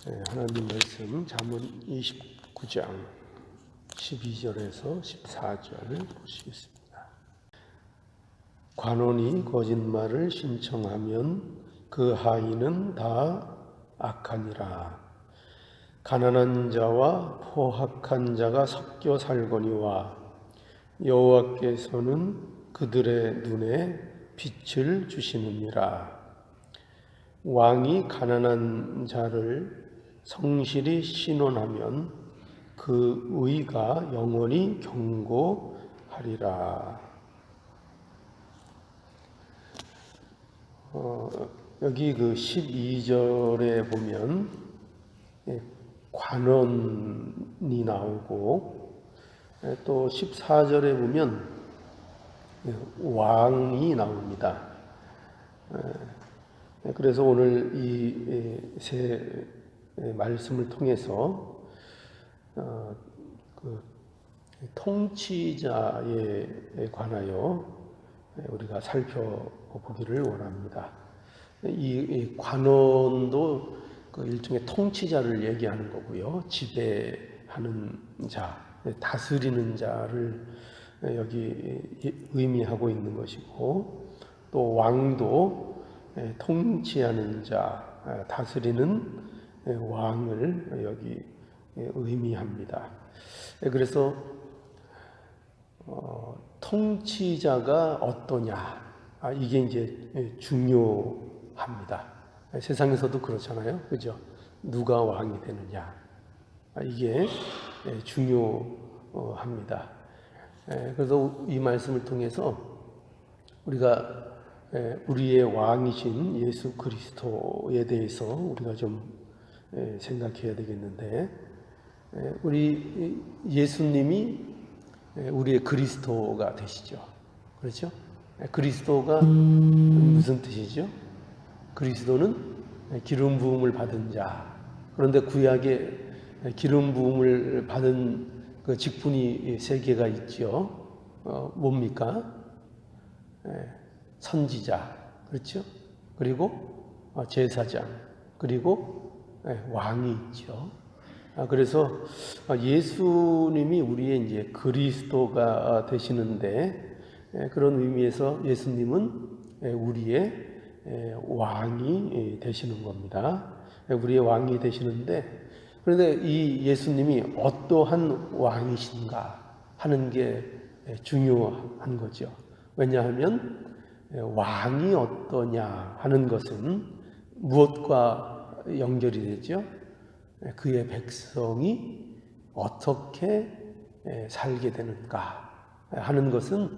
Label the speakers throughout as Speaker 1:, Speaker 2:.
Speaker 1: 하나님 말씀 잠언 29장 12절에서 14절을 보시겠습니다. 관원이 거짓말을 신청하면 그 하인은 다 악하니라. 가난한 자와 포학한 자가 섞여 살거니와 여호와께서는 그들의 눈에 빛을 주시느니라. 왕이 가난한 자를 성실히 신원하면 그 의가 영원히 경고하리라. 여기 그 12절에 보면 관원이 나오고 또 14절에 보면 왕이 나옵니다. 그래서 오늘 이 세 말씀을 통해서 그 통치자에 관하여 우리가 살펴보기를 원합니다. 이 관원도 그 일종의 통치자를 얘기하는 거고요. 지배하는 자, 다스리는 자를 여기 의미하고 있는 것이고, 또 왕도 통치하는 자, 다스리는 왕을 여기 의미합니다. 그래서 통치자가 어떠냐, 이게 이제 중요합니다. 세상에서도 그렇잖아요, 그죠? 누가 왕이 되느냐, 이게 중요합니다. 그래서 이 말씀을 통해서 우리가 우리의 왕이신 예수 그리스도에 대해서 우리가 좀 생각해야 되겠는데, 우리 예수님이 우리의 그리스도가 되시죠. 그렇죠? 그리스도가 무슨 뜻이죠? 그리스도는 기름 부음을 받은 자. 그런데 구약에 기름 부음을 받은 그 직분이 세 개가 있죠. 뭡니까? 선지자, 그렇죠? 그리고 제사장, 그리고 왕이 있죠. 그래서 예수님이 우리의 이제 그리스도가 되시는데, 그런 의미에서 예수님은 우리의 왕이 되시는 겁니다. 우리의 왕이 되시는데, 그런데 이 예수님이 어떠한 왕이신가 하는 게 중요한 거죠. 왜냐하면 왕이 어떠냐 하는 것은 무엇과 연결이 되죠? 그의 백성이 어떻게 살게 되는가 하는 것은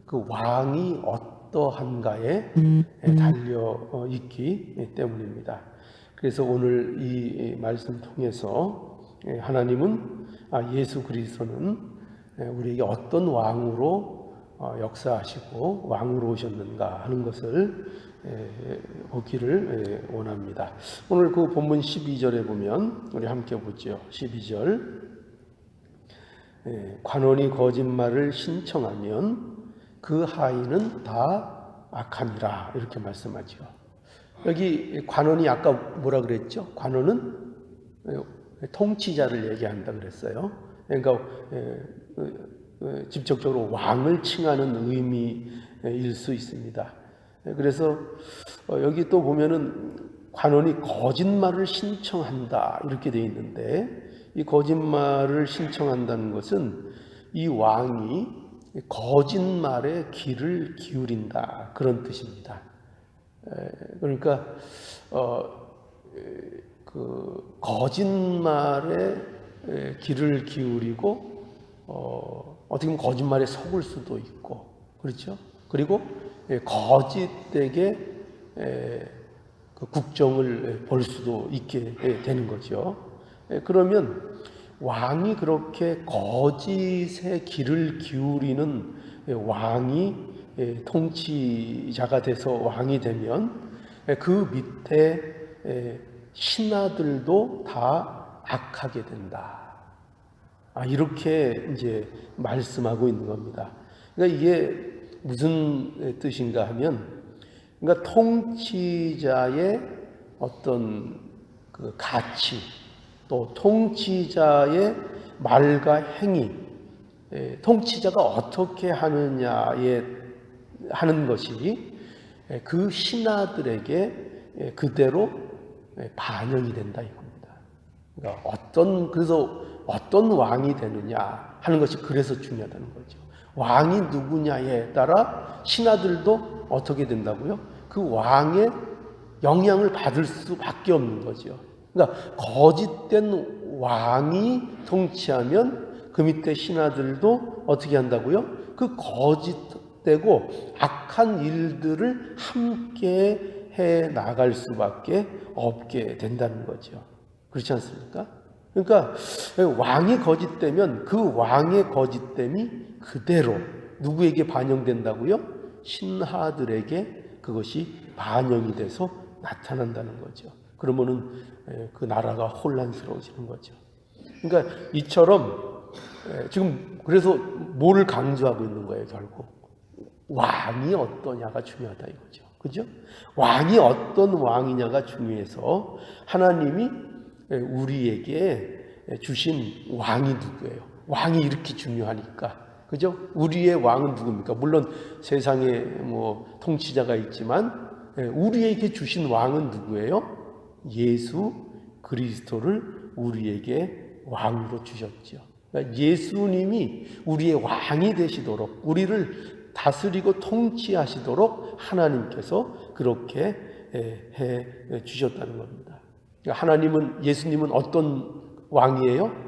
Speaker 1: 그 왕이 어떠한가에 달려 있기 때문입니다. 그래서 오늘 이 말씀 통해서 하나님은 예수 그리스도는 우리에게 어떤 왕으로 역사하시고 왕으로 오셨는가 하는 것을 보기를 원합니다. 오늘 그 본문 12절에 보면 우리 함께 보죠. 12절, 관원이 거짓말을 신청하면 그 하인은 다 악함이라, 이렇게 말씀하죠. 여기 관원이 아까 뭐라 그랬죠? 관원은 통치자를 얘기한다 그랬어요. 그러니까 직접적으로 왕을 칭하는 의미일 수 있습니다. 그래서 여기 또 보면은 관원이 거짓말을 신청한다, 이렇게 되어 있는데, 이 거짓말을 신청한다는 것은 이 왕이 거짓말에 귀를 기울인다, 그런 뜻입니다. 그러니까 그 거짓말에 귀를 기울이고 어떻게 보면 거짓말에 속을 수도 있고, 그렇죠? 그리고 거짓되게 그 국정을 벌 수도 있게 되는 거죠. 그러면 왕이 그렇게 거짓에 귀를 기울이는 왕이 통치자가 돼서 왕이 되면 그 밑에 신하들도 다 악하게 된다. 이렇게 이제 말씀하고 있는 겁니다. 그러니까 이게 무슨 뜻인가 하면, 그러니까 통치자의 어떤 그 가치, 또 통치자의 말과 행위, 통치자가 어떻게 하느냐에 하는 것이 그 신하들에게 그대로 반영이 된다 이겁니다. 그러니까 그래서 어떤 왕이 되느냐 하는 것이 그래서 중요하다는 거죠. 왕이 누구냐에 따라 신하들도 어떻게 된다고요? 그 왕의 영향을 받을 수밖에 없는 거죠. 그러니까 거짓된 왕이 통치하면 그 밑에 신하들도 어떻게 한다고요? 그 거짓되고 악한 일들을 함께 해 나갈 수밖에 없게 된다는 거죠. 그렇지 않습니까? 그러니까 왕이 거짓되면 그 왕의 거짓됨이 그대로 누구에게 반영된다고요? 신하들에게 그것이 반영이 돼서 나타난다는 거죠. 그러면은 그 나라가 혼란스러워지는 거죠. 그러니까 이처럼 지금 그래서 뭐를 강조하고 있는 거예요, 결국. 왕이 어떠냐가 중요하다 이거죠. 그죠? 왕이 어떤 왕이냐가 중요해서 하나님이 우리에게 주신 왕이 누구예요? 왕이 이렇게 중요하니까. 그죠? 우리의 왕은 누굽니까? 물론 세상에 뭐 통치자가 있지만 우리에게 주신 왕은 누구예요? 예수 그리스도를 우리에게 왕으로 주셨죠. 그러니까 예수님이 우리의 왕이 되시도록 우리를 다스리고 통치하시도록 하나님께서 그렇게 해 주셨다는 겁니다. 그러니까 예수님은 어떤 왕이에요?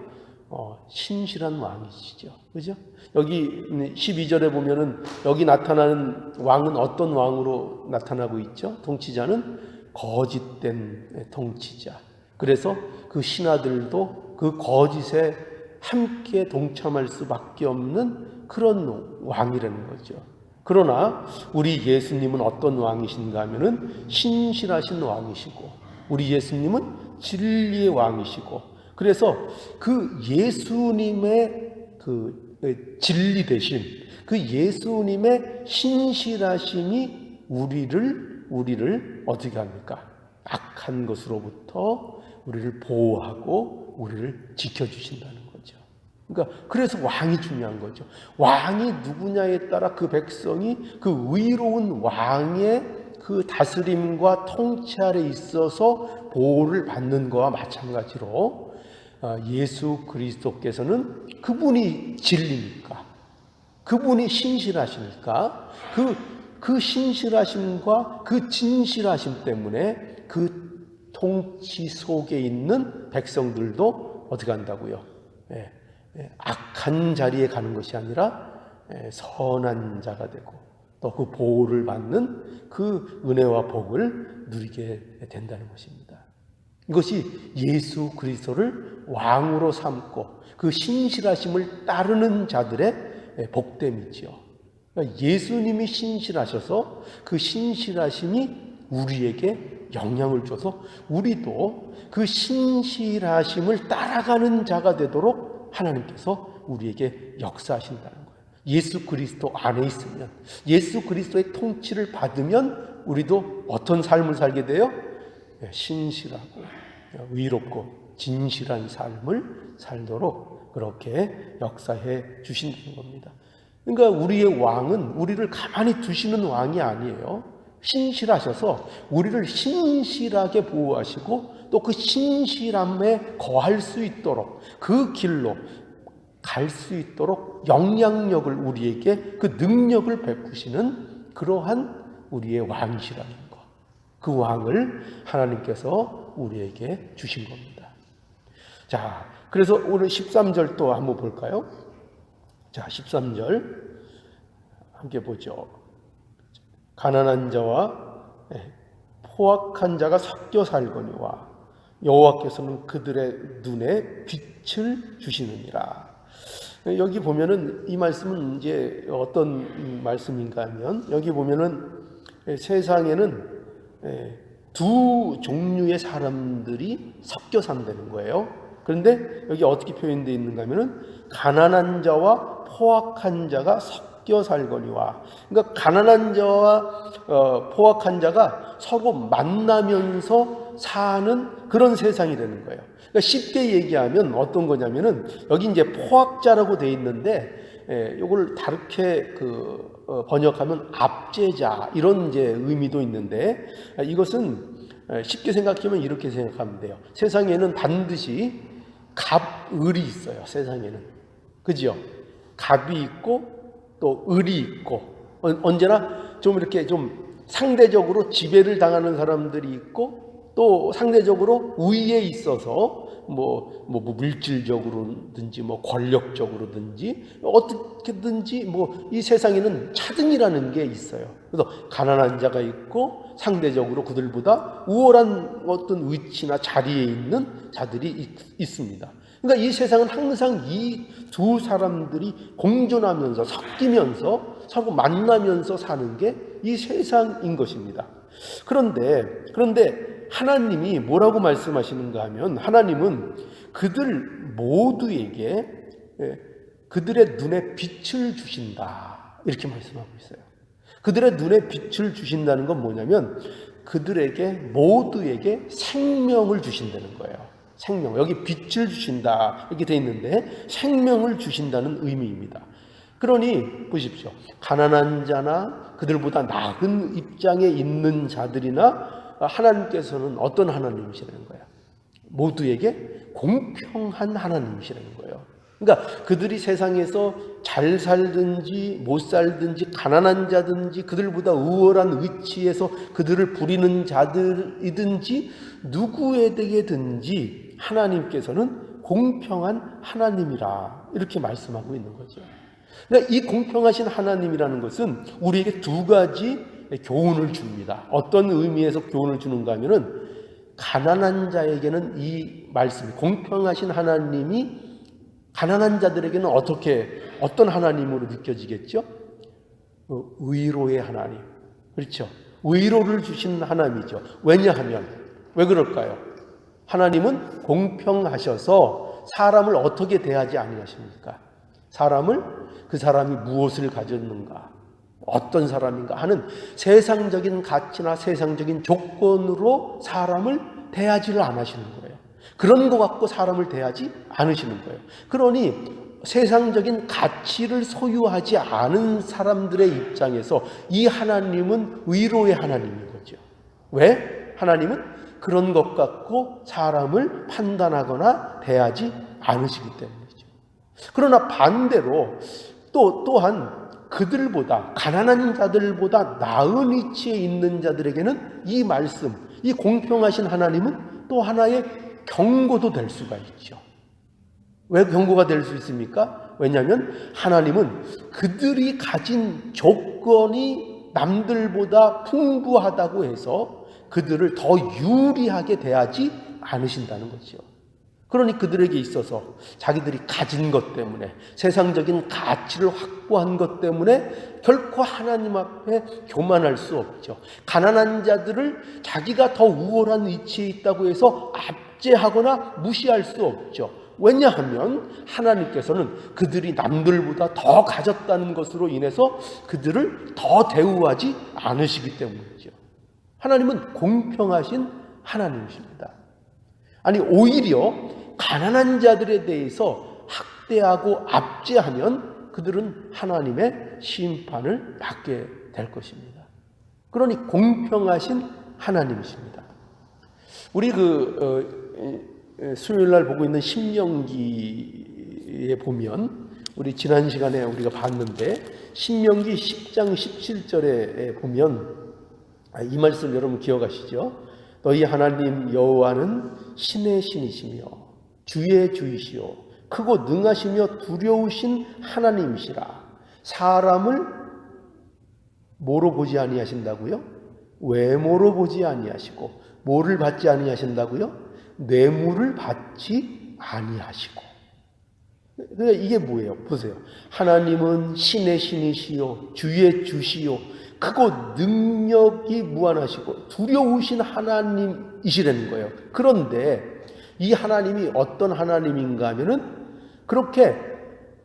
Speaker 1: 신실한 왕이시죠. 그죠? 여기 12절에 보면은 여기 나타나는 왕은 어떤 왕으로 나타나고 있죠? 통치자는 거짓된 통치자. 그래서 그 신하들도 그 거짓에 함께 동참할 수밖에 없는 그런 왕이라는 거죠. 그러나 우리 예수님은 어떤 왕이신가 하면은 신실하신 왕이시고 우리 예수님은 진리의 왕이시고 그래서 그 예수님의 그 진리 대신 그 예수님의 신실하심이 우리를 어떻게 합니까? 악한 것으로부터 우리를 보호하고 우리를 지켜주신다는 거죠. 그러니까 그래서 왕이 중요한 거죠. 왕이 누구냐에 따라 그 백성이 그 의로운 왕의 그 다스림과 통치 아래 있어서 보호를 받는 것과 마찬가지로 예수 그리스도께서는 그분이 진리니까 그분이 신실하시니까 그 신실하심과 그 진실하심 때문에 그 통치 속에 있는 백성들도 어떻게 한다고요? 악한 자리에 가는 것이 아니라 선한 자가 되고 또 그 보호를 받는 그 은혜와 복을 누리게 된다는 것입니다. 이것이 예수 그리스도를 왕으로 삼고 그 신실하심을 따르는 자들의 복됨이지요. 그러니까 예수님이 신실하셔서 그 신실하심이 우리에게 영향을 줘서 우리도 그 신실하심을 따라가는 자가 되도록 하나님께서 우리에게 역사하신다는 거예요. 예수 그리스도 안에 있으면 예수 그리스도의 통치를 받으면 우리도 어떤 삶을 살게 돼요? 신실하고 의롭고 진실한 삶을 살도록 그렇게 역사해 주신다는 겁니다. 그러니까 우리의 왕은 우리를 가만히 두시는 왕이 아니에요. 신실하셔서 우리를 신실하게 보호하시고 또 그 신실함에 거할 수 있도록 그 길로 갈 수 있도록 영향력을 우리에게 그 능력을 베푸시는 그러한 우리의 왕이시라는 것. 그 왕을 하나님께서 우리에게 주신 겁니다. 자, 그래서 오늘 13절 또 한번 볼까요? 자, 13절 함께 보죠. 가난한 자와 포악한 자가 섞여 살거니와 여호와께서는 그들의 눈에 빛을 주시느니라. 여기 보면은 이 말씀은 이제 어떤 말씀인가 하면 여기 보면은 세상에는 두 종류의 사람들이 섞여 산다는 거예요. 그런데 여기 어떻게 표현되어 있는가 하면은 가난한 자와 포악한 자가 섞여 섞여 살거니와. 그러니까 가난한 자와 포악한 자가 서로 만나면서 사는 그런 세상이 되는 거예요. 그러니까 쉽게 얘기하면 어떤 거냐면은 여기 이제 포악자라고 돼 있는데 이걸 다르게 번역하면 압제자 이런 이제 의미도 있는데 이것은 쉽게 생각하면 이렇게 생각하면 돼요. 세상에는 반드시 갑을이 있어요. 세상에는. 그죠? 갑이 있고 또 을이 있고 언제나 좀 이렇게 좀 상대적으로 지배를 당하는 사람들이 있고 또 상대적으로 우위에 있어서 뭐 물질적으로든지 뭐 권력적으로든지 어떻게든지 뭐 이 세상에는 차등이라는 게 있어요. 그래서 가난한 자가 있고 상대적으로 그들보다 우월한 어떤 위치나 자리에 있는 자들이 있습니다. 그러니까 이 세상은 항상 이 두 사람들이 공존하면서 섞이면서 서로 만나면서 사는 게 이 세상인 것입니다. 그런데 하나님이 뭐라고 말씀하시는가 하면 하나님은 그들 모두에게 그들의 눈에 빛을 주신다 이렇게 말씀하고 있어요. 그들의 눈에 빛을 주신다는 건 뭐냐면 그들에게 모두에게 생명을 주신다는 거예요. 생명. 여기 빛을 주신다 이렇게 돼 있는데 생명을 주신다는 의미입니다. 그러니 보십시오. 가난한 자나 그들보다 나은 입장에 있는 자들이나 하나님께서는 어떤 하나님이시라는 거예요? 모두에게 공평한 하나님이시라는 거예요. 그러니까 그들이 세상에서 잘 살든지 못 살든지 가난한 자든지 그들보다 우월한 위치에서 그들을 부리는 자들이든지 누구에게든지 하나님께서는 공평한 하나님이라 이렇게 말씀하고 있는 거죠. 그러니까 이 공평하신 하나님이라는 것은 우리에게 두 가지 교훈을 줍니다. 어떤 의미에서 교훈을 주는가 하면은 가난한 자에게는 이 말씀이 공평하신 하나님이 가난한 자들에게는 어떤 하나님으로 느껴지겠죠? 의로의 하나님. 그렇죠? 의로를 주신 하나님이죠. 왜냐하면 왜 그럴까요? 하나님은 공평하셔서 사람을 어떻게 대하지 아니하십니까? 그 사람이 무엇을 가졌는가, 어떤 사람인가 하는 세상적인 가치나 세상적인 조건으로 사람을 대하지를 않으시는 거예요. 그런 것 갖고 사람을 대하지 않으시는 거예요. 그러니 세상적인 가치를 소유하지 않은 사람들의 입장에서 이 하나님은 의로의 하나님인 거죠. 왜? 하나님은 그런 것 갖고 사람을 판단하거나 대하지 않으시기 때문이죠. 그러나 반대로 또한 그들보다 가난한 자들보다 나은 위치에 있는 자들에게는 이 말씀, 이 공평하신 하나님은 또 하나의 경고도 될 수가 있죠. 왜 경고가 될 수 있습니까? 왜냐하면 하나님은 그들이 가진 조건이 남들보다 풍부하다고 해서 그들을 더 유리하게 대하지 않으신다는 거죠. 그러니 그들에게 있어서 자기들이 가진 것 때문에 세상적인 가치를 확보한 것 때문에 결코 하나님 앞에 교만할 수 없죠. 가난한 자들을 자기가 더 우월한 위치에 있다고 해서 압제하거나 무시할 수 없죠. 왜냐하면 하나님께서는 그들이 남들보다 더 가졌다는 것으로 인해서 그들을 더 대우하지 않으시기 때문이죠. 하나님은 공평하신 하나님이십니다. 아니 오히려 가난한 자들에 대해서 학대하고 압제하면 그들은 하나님의 심판을 받게 될 것입니다. 그러니 공평하신 하나님이십니다. 우리 수요일 날 보고 있는 신명기에 보면 우리 지난 시간에 우리가 봤는데 신명기 10장 17절에 보면 이 말씀 여러분 기억하시죠? 너희 하나님 여호와는 신의 신이시며 주의 주이시요 크고 능하시며 두려우신 하나님이시라. 사람을 뭐로 보지 아니하신다고요? 외모로 보지 아니하시고 뭐를 받지 아니하신다고요? 뇌물을 받지 아니하시고. 그러니까 이게 뭐예요? 보세요. 하나님은 신의 신이시요 주의 주시요 크고 능력이 무한하시고 두려우신 하나님이시라는 거예요. 그런데 이 하나님이 어떤 하나님인가 하면은 그렇게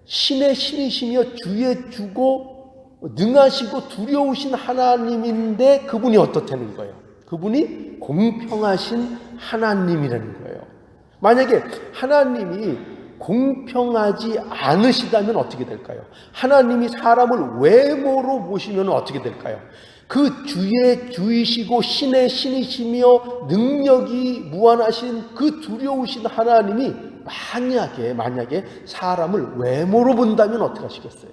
Speaker 1: 신의 신이시며 주의 주고 능하시고 두려우신 하나님인데 그분이 어떻다는 거예요? 그분이 공평하신 하나님이라는 거예요. 만약에 하나님이 공평하지 않으시다면 어떻게 될까요? 하나님이 사람을 외모로 보시면 어떻게 될까요? 그 주의 주이시고 신의 신이시며 능력이 무한하신 그 두려우신 하나님이 만약에 사람을 외모로 본다면 어떻게 하시겠어요?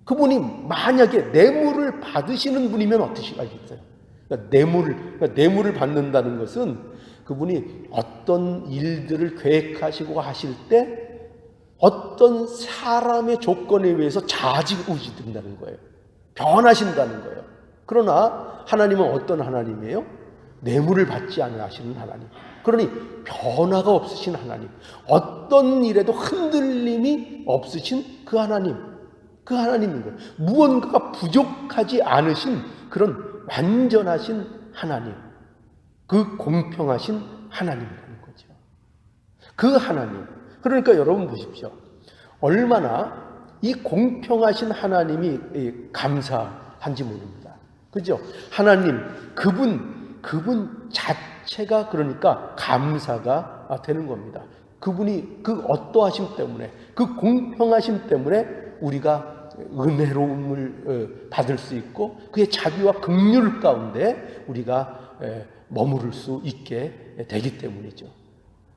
Speaker 1: 그분이 만약에 뇌물을 받으시는 분이면 어떻게 하시겠어요? 그러니까 뇌물을 받는다는 것은 그분이 어떤 일들을 계획하시고 하실 때 어떤 사람의 조건에 의해서 좌지우지된다는 거예요. 변하신다는 거예요. 그러나 하나님은 어떤 하나님이에요? 뇌물을 받지 않으시는 하나님. 그러니 변화가 없으신 하나님. 어떤 일에도 흔들림이 없으신 그 하나님. 그 하나님인 거예요. 무언가가 부족하지 않으신 그런 완전하신 하나님. 그 공평하신 하나님이라는 거죠. 그 하나님. 그러니까 여러분 보십시오. 얼마나 이 공평하신 하나님이 감사한지 모릅니다. 그죠? 하나님, 그분 자체가 그러니까 감사가 되는 겁니다. 그분이 그 어떠하심 때문에, 그 공평하심 때문에 우리가 은혜로움을 받을 수 있고 그의 자비와 긍휼 가운데 우리가 머무를 수 있게 되기 때문이죠.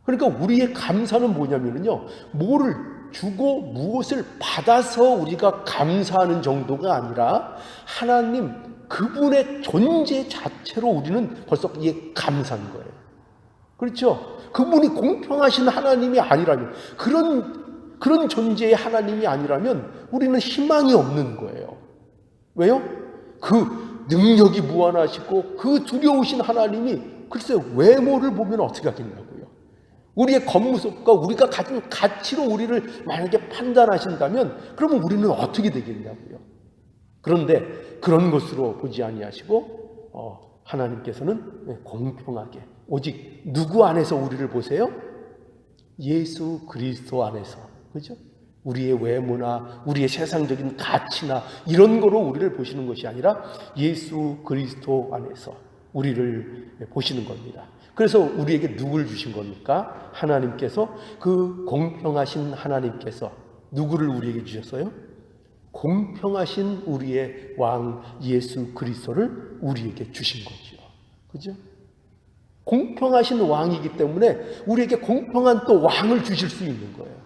Speaker 1: 그러니까 우리의 감사는 뭐냐면요, 뭐를 주고 무엇을 받아서 우리가 감사하는 정도가 아니라 하나님 그분의 존재 자체로 우리는 벌써 이게 감사한 거예요. 그렇죠? 그분이 공평하신 하나님이 아니라면, 그런 존재의 하나님이 아니라면 우리는 희망이 없는 거예요. 왜요? 그 능력이 무한하시고 그 두려우신 하나님이 글쎄 외모를 보면 어떻게 하겠냐고요. 우리의 겉모습과 우리가 가진 가치로 우리를 만약에 판단하신다면 그러면 우리는 어떻게 되겠냐고요. 그런데 그런 것으로 보지 아니하시고 하나님께서는 공평하게 오직 누구 안에서 우리를 보세요? 예수 그리스도 안에서. 그죠? 우리의 외모나 우리의 세상적인 가치나 이런 거로 우리를 보시는 것이 아니라 예수 그리스도 안에서 우리를 보시는 겁니다. 그래서 우리에게 누구를 주신 겁니까? 하나님께서, 그 공평하신 하나님께서 누구를 우리에게 주셨어요? 공평하신 우리의 왕 예수 그리스도를 우리에게 주신 거죠. 그죠? 공평하신 왕이기 때문에 우리에게 공평한 또 왕을 주실 수 있는 거예요.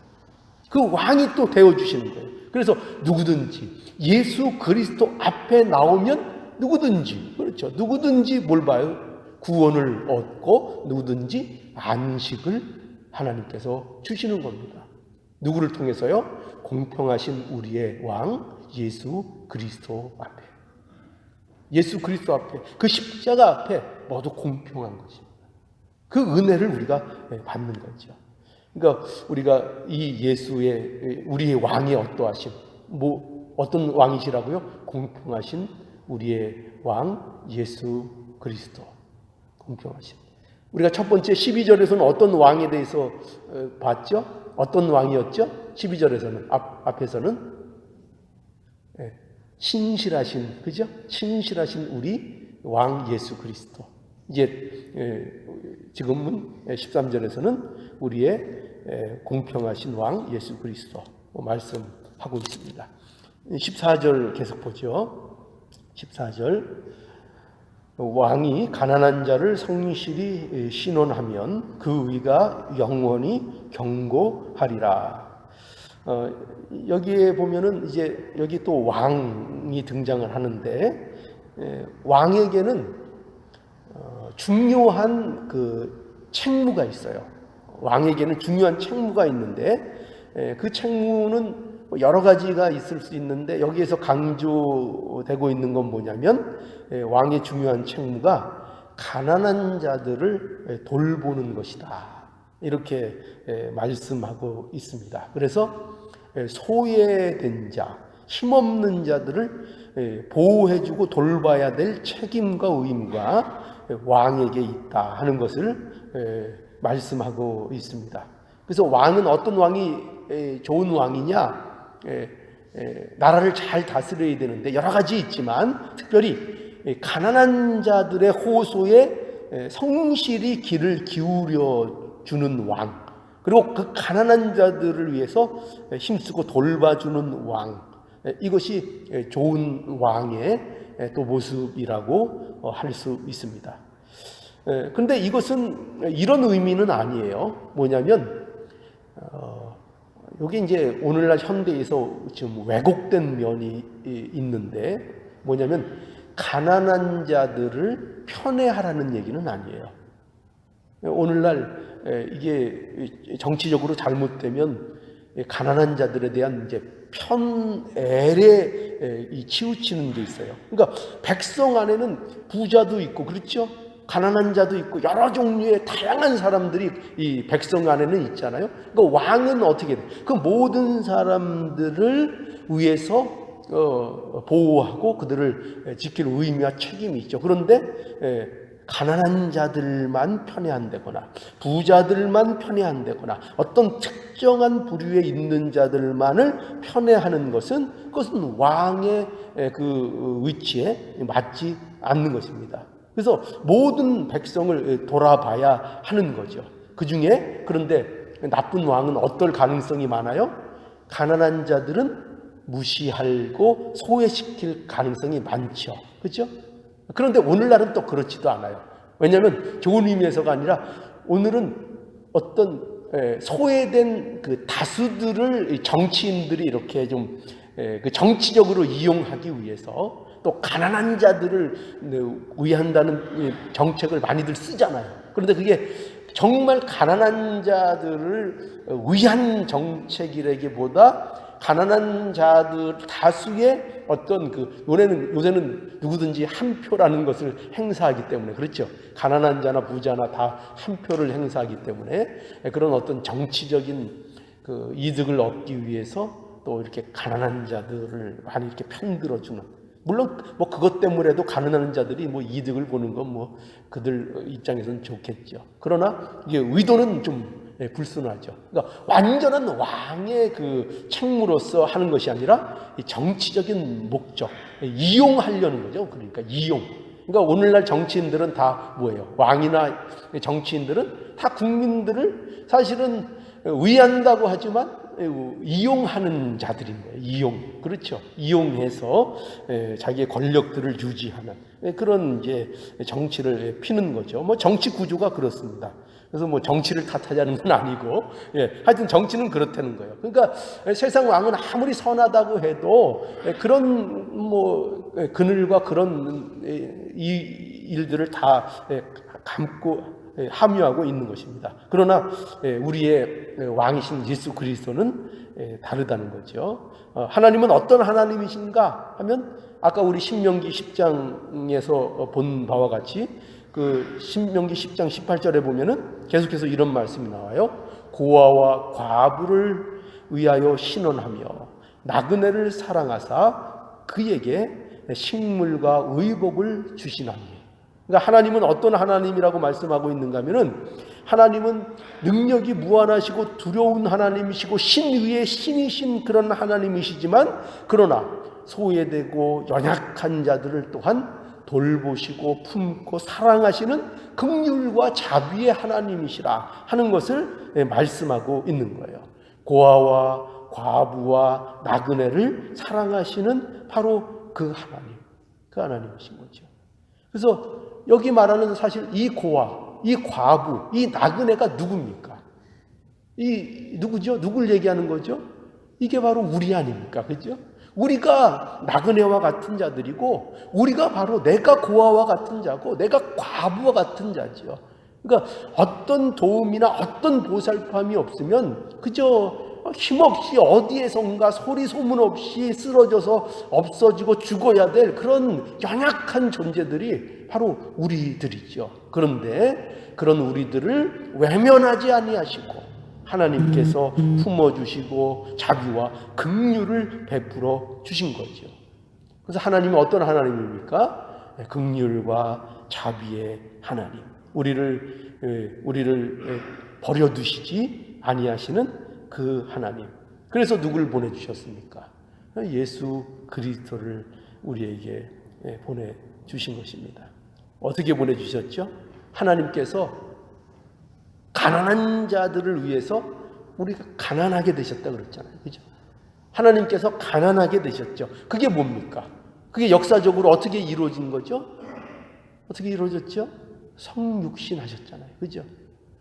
Speaker 1: 그 왕이 또 되어주시는 거예요. 그래서 누구든지 예수 그리스도 앞에 나오면 누구든지, 그렇죠, 누구든지 뭘 봐요? 구원을 얻고 누구든지 안식을 하나님께서 주시는 겁니다. 누구를 통해서요? 공평하신 우리의 왕 예수 그리스도 앞에, 예수 그리스도 앞에, 그 십자가 앞에 모두 공평한 것입니다. 그 은혜를 우리가 받는 거죠. 그러니까 우리가 이 예수의, 우리의 왕의 어떠하심, 어떤 왕이시라고요? 공평하신 우리의 왕 예수 그리스도. 공평하심. 우리가 첫 번째 12절에서는 어떤 왕에 대해서 봤죠? 어떤 왕이었죠? 12절에서는 앞에서는 신실하신, 그죠? 신실하신 우리 왕 예수 그리스도. 이제 지금은 13절에서는 우리의 공평하신 왕 예수 그리스도 말씀하고 있습니다. 14절 계속 보죠. 14절, 왕이 가난한 자를 성실히 신원하면 그 의가 영원히 경고하리라. 여기에 보면은 이제 여기 또 왕이 등장을 하는데, 왕에게는 중요한 그 책무가 있어요. 왕에게는 중요한 책무가 있는데, 그 책무는 여러 가지가 있을 수 있는데 여기에서 강조되고 있는 건 뭐냐면, 왕의 중요한 책무가 가난한 자들을 돌보는 것이다, 이렇게 말씀하고 있습니다. 그래서 소외된 자, 힘없는 자들을 보호해주고 돌봐야 될 책임과 의무가 왕에게 있다 하는 것을 말씀하고 있습니다. 그래서 왕은 어떤 왕이 좋은 왕이냐? 나라를 잘 다스려야 되는데 여러 가지 있지만 특별히 가난한 자들의 호소에 성실히 귀를 기울여 주는 왕, 그리고 그 가난한 자들을 위해서 힘쓰고 돌봐주는 왕, 이것이 좋은 왕의 또 모습이라고 할 수 있습니다. 그런데 이것은 이런 의미는 아니에요. 뭐냐면 여기 이제 오늘날 현대에서 지금 왜곡된 면이 있는데, 뭐냐면 가난한 자들을 편애하라는 얘기는 아니에요. 오늘날 이게 정치적으로 잘못되면 가난한 자들에 대한 이제 편애에 치우치는 게 있어요. 그러니까 백성 안에는 부자도 있고, 그렇죠? 가난한 자도 있고 여러 종류의 다양한 사람들이 이 백성 안에는 있잖아요. 그러니까 왕은 어떻게 돼? 그 모든 사람들을 위해서 보호하고 그들을 지킬 의무와 책임이 있죠. 그런데 가난한 자들만 편애한다거나 부자들만 편애한다거나 어떤 특정한 부류에 있는 자들만을 편애하는 것은 그것은 왕의 그 위치에 맞지 않는 것입니다. 그래서 모든 백성을 돌아봐야 하는 거죠. 그 중에 그런데 나쁜 왕은 어떨 가능성이 많아요? 가난한 자들은 무시하고 소외시킬 가능성이 많죠. 그렇죠? 그런데 오늘날은 또 그렇지도 않아요. 왜냐하면 좋은 의미에서가 아니라 오늘은 어떤 소외된 그 다수들을 정치인들이 이렇게 좀 그 정치적으로 이용하기 위해서 또 가난한 자들을 위한다는 정책을 많이들 쓰잖아요. 그런데 그게 정말 가난한 자들을 위한 정책이라기보다 가난한 자들 다수의 어떤 요새는 누구든지 한 표라는 것을 행사하기 때문에, 그렇죠? 가난한 자나 부자나 다 한 표를 행사하기 때문에 그런 어떤 정치적인 그 이득을 얻기 위해서 또 이렇게 가난한 자들을 많이 이렇게 편들어주는, 물론 뭐 그것 때문에도 가난한 자들이 뭐 이득을 보는 건 뭐 그들 입장에서는 좋겠죠. 그러나 이게 의도는 좀 불순하죠. 그러니까 완전한 왕의 그 책무로서 하는 것이 아니라 정치적인 목적, 이용하려는 거죠. 그러니까 이용. 그러니까 오늘날 정치인들은 다 뭐예요? 왕이나 정치인들은 다 국민들을 사실은 위한다고 하지만 이용하는 자들인 거예요. 이용. 그렇죠. 이용해서 자기의 권력들을 유지하는 그런 이제 정치를 피는 거죠. 뭐 정치 구조가 그렇습니다. 그래서 뭐 정치를 탓하자는 건 아니고, 하여튼 정치는 그렇다는 거예요. 그러니까 세상 왕은 아무리 선하다고 해도 그런 뭐 그늘과 그런 이 일들을 다 감고 함유하고 있는 것입니다. 그러나 우리의 왕이신 예수 그리스도는 다르다는 거죠. 하나님은 어떤 하나님이신가 하면 아까 우리 신명기 10장에서 본 바와 같이 그 신명기 10장 18절에 보면은 계속해서 이런 말씀이 나와요. 고아와 과부를 위하여 신원하며 나그네를 사랑하사 그에게 식물과 의복을 주시나니. 그러니까 하나님은 어떤 하나님이라고 말씀하고 있는가 하면은 하나님은 능력이 무한하시고 두려운 하나님이시고 신 위에 신이신 그런 하나님이시지만, 그러나 소외되고 연약한 자들을 또한 돌보시고 품고 사랑하시는 긍휼과 자비의 하나님이시라 하는 것을 말씀하고 있는 거예요. 고아와 과부와 나그네를 사랑하시는 바로 그 하나님, 그 하나님이신 거죠. 그래서 여기 말하는 사실 이 고아, 이 과부, 이 나그네가 누굽니까? 이 누구죠? 누굴 얘기하는 거죠? 이게 바로 우리 아닙니까? 그죠? 우리가 나그네와 같은 자들이고, 우리가 바로 내가 고아와 같은 자고 내가 과부와 같은 자죠. 그러니까 어떤 도움이나 어떤 보살핌이 없으면 그저 힘없이 어디에선가 소리 소문 없이 쓰러져서 없어지고 죽어야 될 그런 연약한 존재들이 바로 우리들이죠. 그런데 그런 우리들을 외면하지 아니하시고 하나님께서 품어주시고 자비와 긍휼을 베풀어 주신 거죠. 그래서 하나님은 어떤 하나님입니까? 긍휼과 자비의 하나님. 우리를 버려두시지 아니하시는 그 하나님. 그래서 누굴 보내주셨습니까? 예수 그리스도를 우리에게 보내주신 것입니다. 어떻게 보내주셨죠? 하나님께서 가난한 자들을 위해서 우리가 가난하게 되셨다 그랬잖아요. 그죠? 하나님께서 가난하게 되셨죠. 그게 뭡니까? 그게 역사적으로 어떻게 이루어진 거죠? 어떻게 이루어졌죠? 성육신 하셨잖아요. 그죠?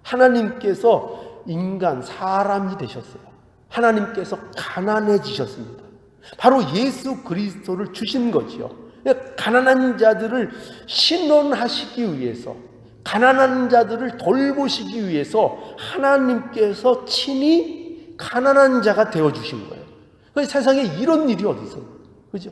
Speaker 1: 하나님께서 인간, 사람이 되셨어요. 하나님께서 가난해지셨습니다. 바로 예수 그리스도를 주신 거지요. 가난한 자들을 신원하시기 위해서, 가난한 자들을 돌보시기 위해서 하나님께서 친히 가난한 자가 되어주신 거예요. 세상에 이런 일이 어디 있어요? 그죠?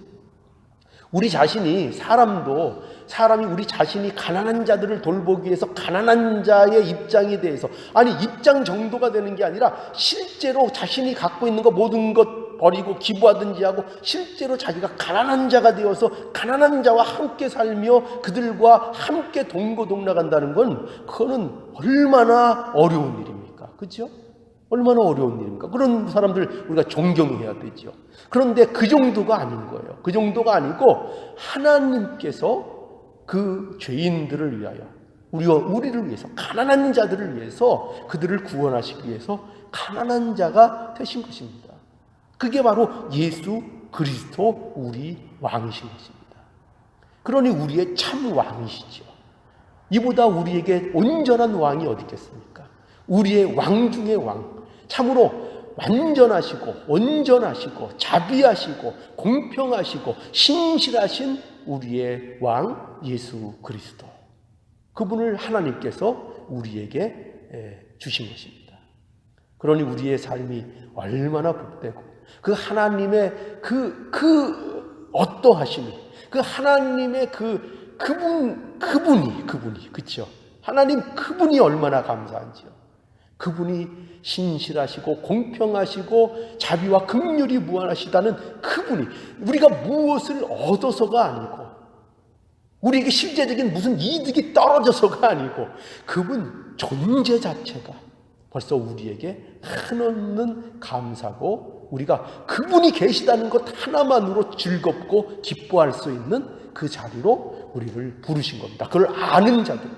Speaker 1: 우리 자신이, 사람이 우리 자신이 가난한 자들을 돌보기 위해서 가난한 자의 입장에 대해서, 아니 입장 정도가 되는 게 아니라 실제로 자신이 갖고 있는 거 모든 것 버리고 기부하든지 하고 실제로 자기가 가난한 자가 되어서 가난한 자와 함께 살며 그들과 함께 동고동락한다는 건, 그거는 얼마나 어려운 일입니까? 그렇죠? 얼마나 어려운 일입니까? 그런 사람들 우리가 존경해야 되죠. 그런데 그 정도가 아닌 거예요. 그 정도가 아니고 하나님께서 그 죄인들을 위하여, 우리를 위해서, 가난한 자들을 위해서, 그들을 구원하시기 위해서 가난한 자가 되신 것입니다. 그게 바로 예수 그리스도 우리 왕이신 것입니다. 그러니 우리의 참 왕이시죠. 이보다 우리에게 온전한 왕이 어디 있겠습니까? 우리의 왕 중의 왕, 참으로 완전하시고 온전하시고 자비하시고 공평하시고 신실하신 우리의 왕 예수 그리스도, 그분을 하나님께서 우리에게 주신 것입니다. 그러니 우리의 삶이 얼마나 복되고, 그 하나님의 그 어떠하심이, 그 하나님의 그분이 그렇죠? 하나님 그분이 얼마나 감사한지요. 그분이 신실하시고 공평하시고 자비와 긍휼이 무한하시다는 그분이, 우리가 무엇을 얻어서가 아니고, 우리에게 실제적인 무슨 이득이 떨어져서가 아니고, 그분 존재 자체가 벌써 우리에게 한없는 감사고, 우리가 그분이 계시다는 것 하나만으로 즐겁고 기뻐할 수 있는 그 자리로 우리를 부르신 겁니다. 그걸 아는 자들로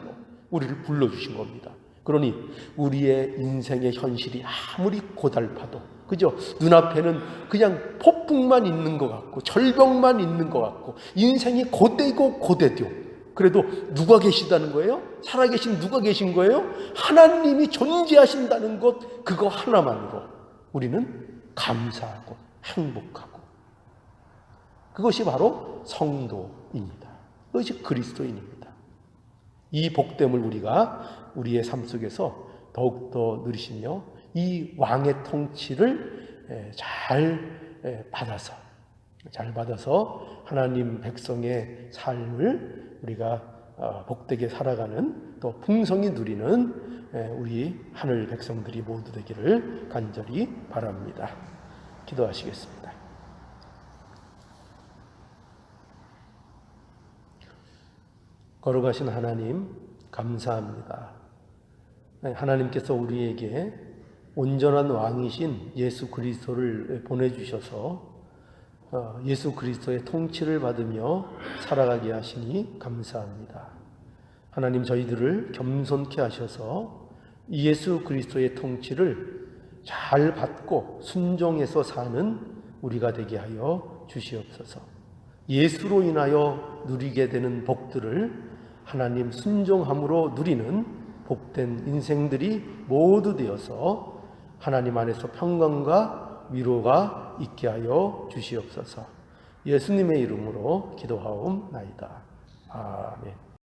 Speaker 1: 우리를 불러주신 겁니다. 그러니 우리의 인생의 현실이 아무리 고달파도, 그죠? 눈앞에는 그냥 폭풍만 있는 것 같고 절벽만 있는 것 같고 인생이 고되고 고되죠. 그래도 누가 계시다는 거예요? 살아계신 누가 계신 거예요? 하나님이 존재하신다는 것, 그거 하나만으로 우리는 감사하고 행복하고, 그것이 바로 성도입니다. 그것이 그리스도인입니다. 이 복됨을 우리가 우리의 삶 속에서 더욱더 누리시며 이 왕의 통치를 잘 받아서 하나님 백성의 삶을 우리가 복되게 살아가는, 또 풍성히 누리는 우리 하늘 백성들이 모두 되기를 간절히 바랍니다. 기도하시겠습니다. 거룩하신 하나님, 감사합니다. 하나님께서 우리에게 온전한 왕이신 예수 그리스도를 보내주셔서 예수 그리스도의 통치를 받으며 살아가게 하시니 감사합니다. 하나님, 저희들을 겸손케 하셔서 예수 그리스도의 통치를 잘 받고 순종해서 사는 우리가 되게 하여 주시옵소서. 예수로 인하여 누리게 되는 복들을 하나님 순종함으로 누리는 복된 인생들이 모두 되어서 하나님 안에서 평강과 위로가 있게 하여 주시옵소서. 예수님의 이름으로 기도하옵나이다. 아멘.